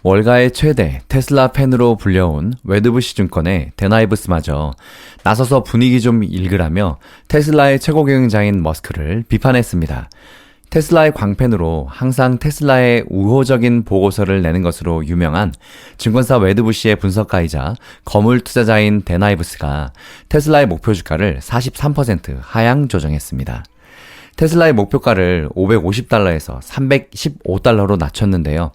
월가의 최대 테슬라 팬으로 불려온 웨드부시 증권의 댄 아이브스마저 나서서 분위기 좀 읽으라며 테슬라의 최고 경영자인 머스크를 비판했습니다. 테슬라의 광팬으로 항상 테슬라의 우호적인 보고서를 내는 것으로 유명한 증권사 웨드부시의 분석가이자 거물 투자자인 댄 아이브스가 테슬라의 목표 주가를 43% 하향 조정했습니다. 테슬라의 목표가를 $550에서 $315로 낮췄는데요.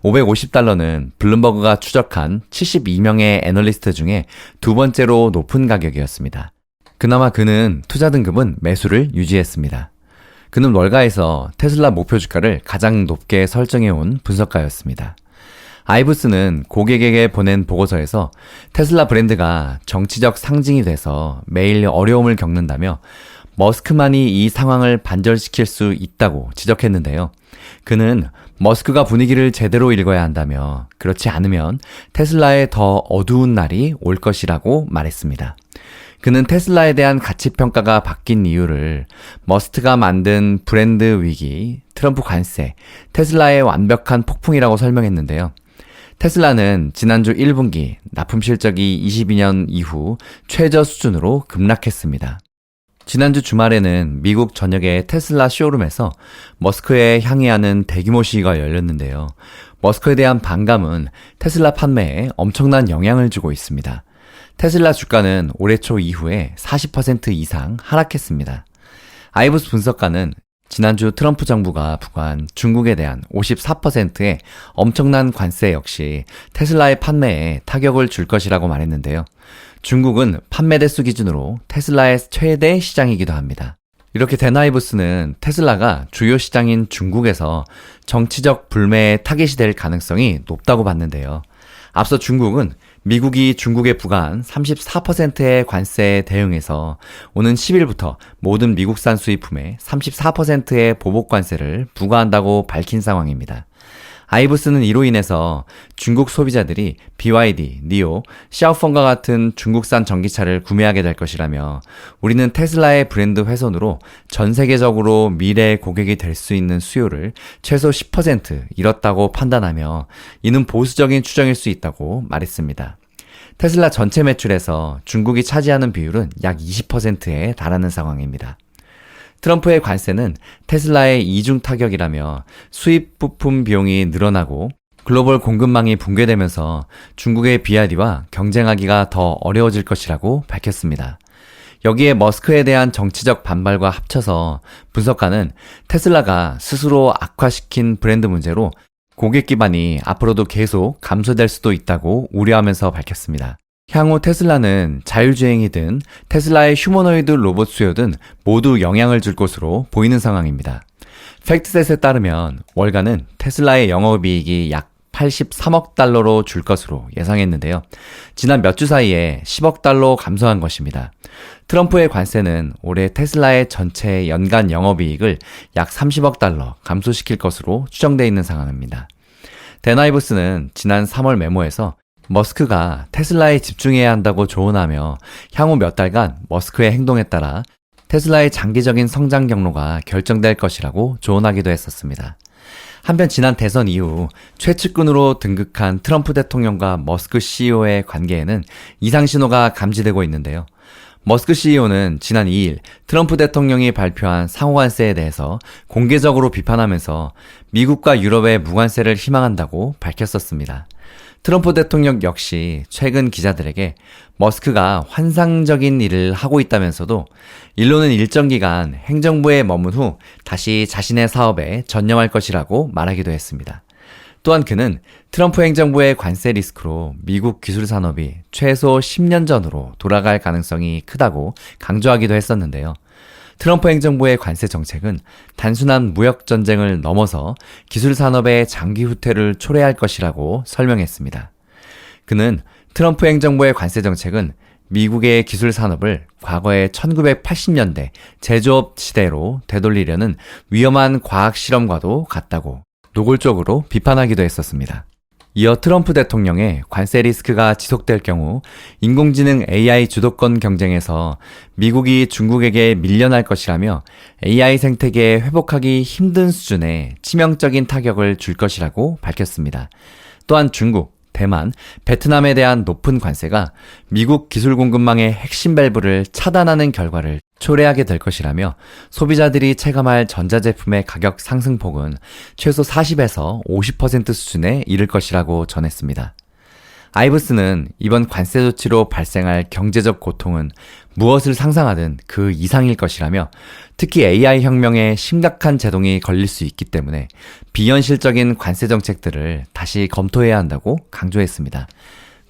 $550는 블룸버그가 추적한 72명의 애널리스트 중에 두 번째로 높은 가격이었습니다. 그나마 그는 투자 등급은 매수를 유지했습니다. 그는 월가에서 테슬라 목표 주가를 가장 높게 설정해온 분석가였습니다. 아이브스는 고객에게 보낸 보고서에서 테슬라 브랜드가 정치적 상징이 돼서 매일 어려움을 겪는다며 머스크만이 이 상황을 반전시킬 수 있다고 지적했는데요. 그는 머스크가 분위기를 제대로 읽어야 한다며 그렇지 않으면 테슬라에 더 어두운 날이 올 것이라고 말했습니다. 그는 테슬라에 대한 가치평가가 바뀐 이유를 머스크가 만든 브랜드 위기, 트럼프 관세, 테슬라의 완벽한 폭풍이라고 설명했는데요. 테슬라는 지난주 1분기 납품 실적이 22년 이후 최저 수준으로 급락했습니다. 지난주 주말에는 미국 전역의 테슬라 쇼룸에서 머스크에 향해하는 대규모 시위가 열렸는데요. 머스크에 대한 반감은 테슬라 판매에 엄청난 영향을 주고 있습니다. 테슬라 주가는 올해 초 이후에 40% 이상 하락했습니다. 아이브스 분석가는 지난주 트럼프 정부가 부과한 중국에 대한 54%의 엄청난 관세 역시 테슬라의 판매에 타격을 줄 것이라고 말했는데요. 중국은 판매 대수 기준으로 테슬라의 최대 시장이기도 합니다. 이렇게 댄 아이브스는 테슬라가 주요 시장인 중국에서 정치적 불매의 타깃이 될 가능성이 높다고 봤는데요. 앞서 중국은 미국이 중국에 부과한 34%의 관세에 대응해서 오는 10일부터 모든 미국산 수입품에 34%의 보복 관세를 부과한다고 밝힌 상황입니다. 아이브스는 이로 인해서 중국 소비자들이 BYD, 니오, 샤오펑과 같은 중국산 전기차를 구매하게 될 것이라며 우리는 테슬라의 브랜드 훼손으로 전 세계적으로 미래의 고객이 될 수 있는 수요를 최소 10% 잃었다고 판단하며 이는 보수적인 추정일 수 있다고 말했습니다. 테슬라 전체 매출에서 중국이 차지하는 비율은 약 20%에 달하는 상황입니다. 트럼프의 관세는 테슬라의 이중 타격이라며 수입 부품 비용이 늘어나고 글로벌 공급망이 붕괴되면서 중국의 BYD와 경쟁하기가 더 어려워질 것이라고 밝혔습니다. 여기에 머스크에 대한 정치적 반발과 합쳐서 분석가는 테슬라가 스스로 악화시킨 브랜드 문제로 고객 기반이 앞으로도 계속 감소될 수도 있다고 우려하면서 밝혔습니다. 향후 테슬라는 자율주행이든 테슬라의 휴머노이드 로봇 수요든 모두 영향을 줄 것으로 보이는 상황입니다. 팩트셋에 따르면 월가는 테슬라의 영업이익이 약 83억 달러로 줄 것으로 예상했는데요. 지난 몇 주 사이에 10억 달러 감소한 것입니다. 트럼프의 관세는 올해 테슬라의 전체 연간 영업이익을 약 30억 달러 감소시킬 것으로 추정되어 있는 상황입니다. 댄 아이브스는 지난 3월 메모에서 머스크가 테슬라에 집중해야 한다고 조언하며 향후 몇 달간 머스크의 행동에 따라 테슬라의 장기적인 성장 경로가 결정될 것이라고 조언하기도 했었습니다. 한편 지난 대선 이후 최측근으로 등극한 트럼프 대통령과 머스크 CEO의 관계에는 이상 신호가 감지되고 있는데요. 머스크 CEO는 지난 2일 트럼프 대통령이 발표한 상호관세에 대해서 공개적으로 비판하면서 미국과 유럽의 무관세를 희망한다고 밝혔었습니다. 트럼프 대통령 역시 최근 기자들에게 머스크가 환상적인 일을 하고 있다면서도 일로는 일정 기간 행정부에 머문 후 다시 자신의 사업에 전념할 것이라고 말하기도 했습니다. 또한 그는 트럼프 행정부의 관세 리스크로 미국 기술 산업이 최소 10년 전으로 돌아갈 가능성이 크다고 강조하기도 했었는데요. 트럼프 행정부의 관세 정책은 단순한 무역 전쟁을 넘어서 기술 산업의 장기 후퇴를 초래할 것이라고 설명했습니다. 그는 트럼프 행정부의 관세 정책은 미국의 기술 산업을 과거의 1980년대 제조업 시대로 되돌리려는 위험한 과학 실험과도 같다고 노골적으로 비판하기도 했었습니다. 이어 트럼프 대통령의 관세 리스크가 지속될 경우 인공지능 AI 주도권 경쟁에서 미국이 중국에게 밀려날 것이라며 AI 생태계에 회복하기 힘든 수준의 치명적인 타격을 줄 것이라고 밝혔습니다. 또한 중국, 대만, 베트남에 대한 높은 관세가 미국 기술 공급망의 핵심 밸브를 차단하는 결과를 초래하게 될 것이라며 소비자들이 체감할 전자제품의 가격 상승폭은 최소 40에서 50% 수준에 이를 것이라고 전했습니다. 아이브스는 이번 관세 조치로 발생할 경제적 고통은 무엇을 상상하든 그 이상일 것이라며 특히 AI 혁명에 심각한 제동이 걸릴 수 있기 때문에 비현실적인 관세 정책들을 다시 검토해야 한다고 강조했습니다.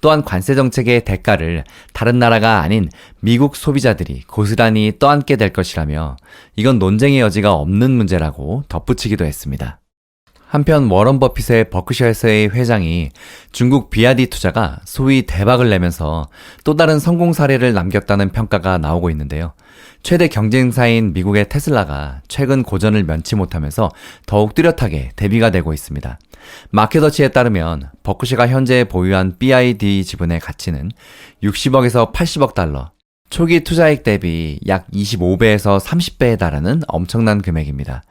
또한 관세 정책의 대가를 다른 나라가 아닌 미국 소비자들이 고스란히 떠안게 될 것이라며 이건 논쟁의 여지가 없는 문제라고 덧붙이기도 했습니다. 한편 워런 버핏의 버크셔에서의 회장이 중국 BYD 투자가 소위 대박을 내면서 또 다른 성공 사례를 남겼다는 평가가 나오고 있는데요. 최대 경쟁사인 미국의 테슬라가 최근 고전을 면치 못하면서 더욱 뚜렷하게 대비가 되고 있습니다. 마켓워치에 따르면 버크셔가 현재 보유한 BYD 지분의 가치는 60억에서 80억 달러, 초기 투자액 대비 약 25배에서 30배에 달하는 엄청난 금액입니다.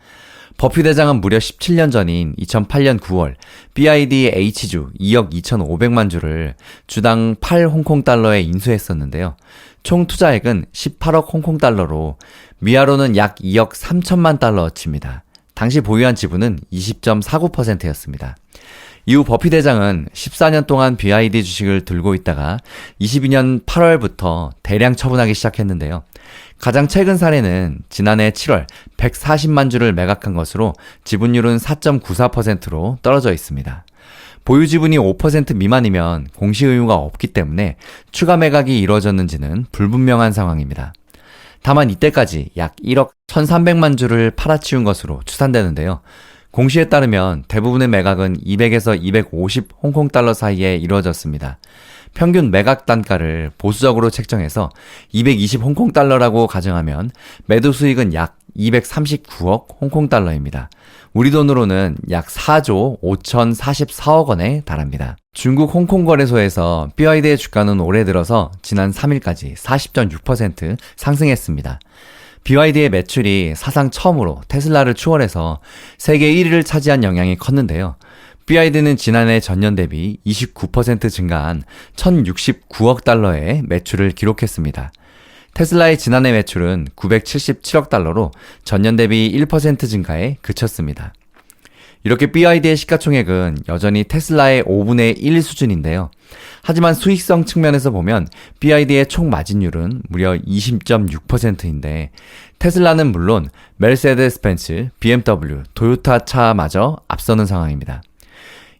버핏 회장은 무려 17년 전인 2008년 9월 BYD H주 2억 2,500만 주를 주당 8 홍콩 달러에 인수했었는데요. 총 투자액은 18억 홍콩 달러로 미아로는 약 2억 3천만 달러어치입니다. 당시 보유한 지분은 20.49%였습니다. 이후 버핏 회장은 14년 동안 BYD 주식을 들고 있다가 22년 8월부터 대량 처분하기 시작했는데요. 가장 최근 사례는 지난해 7월 140만 주를 매각한 것으로 지분율은 4.94%로 떨어져 있습니다. 보유 지분이 5% 미만이면 공시 의무가 없기 때문에 추가 매각이 이루어졌는지는 불분명한 상황입니다. 다만 이때까지 약 1억 1,300만 주를 팔아치운 것으로 추산되는데요. 공시에 따르면 대부분의 매각은 200에서 250 홍콩 달러 사이에 이루어졌습니다. 평균 매각 단가를 보수적으로 책정해서 220 홍콩 달러라고 가정하면 매도 수익은 약 239억 홍콩 달러입니다. 우리 돈으로는 약 4조 5,044억 원에 달합니다. 중국 홍콩 거래소에서 BYD의 주가는 올해 들어서 지난 3일까지 40.6% 상승했습니다. BYD의 매출이 사상 처음으로 테슬라를 추월해서 세계 1위를 차지한 영향이 컸는데요. BYD는 지난해 전년 대비 29% 증가한 1,069억 달러의 매출을 기록했습니다. 테슬라의 지난해 매출은 977억 달러로 전년 대비 1% 증가에 그쳤습니다. 이렇게 BYD의 시가총액은 여전히 테슬라의 5분의 1 수준인데요. 하지만 수익성 측면에서 보면 BYD의 총 마진율은 무려 20.6%인데 테슬라는 물론 메르세데스 벤츠, BMW, 토요타 차마저 앞서는 상황입니다.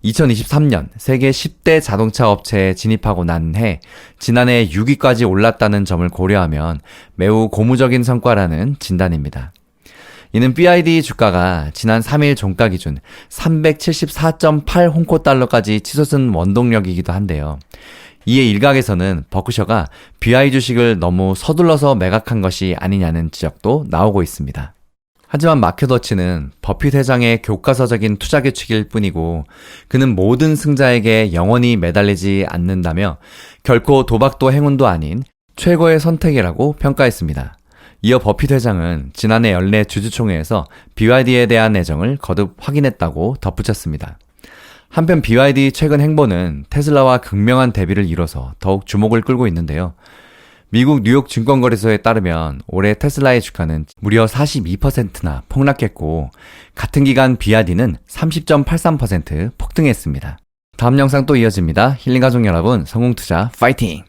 2023년 세계 10대 자동차 업체에 진입하고 난 해 지난해 6위까지 올랐다는 점을 고려하면 매우 고무적인 성과라는 진단입니다. 이는 BYD 주가가 지난 3일 종가 기준 374.8 홍콩 달러까지 치솟은 원동력이기도 한데요. 이에 일각에서는 버크셔가 BYD 주식을 너무 서둘러서 매각한 것이 아니냐는 지적도 나오고 있습니다. 하지만 마켓워치는 버핏 회장의 교과서적인 투자 규칙일 뿐이고 그는 모든 승자에게 영원히 매달리지 않는다며 결코 도박도 행운도 아닌 최고의 선택이라고 평가했습니다. 이어 버핏 회장은 지난해 연례 주주총회에서 BYD에 대한 애정을 거듭 확인했다고 덧붙였습니다. 한편 BYD 최근 행보는 테슬라와 극명한 대비를 이뤄서 더욱 주목을 끌고 있는데요. 미국 뉴욕 증권거래소에 따르면 올해 테슬라의 주가는 무려 42%나 폭락했고 같은 기간 BYD는 30.83% 폭등했습니다. 다음 영상 또 이어집니다. 힐링가족 여러분, 성공투자 파이팅!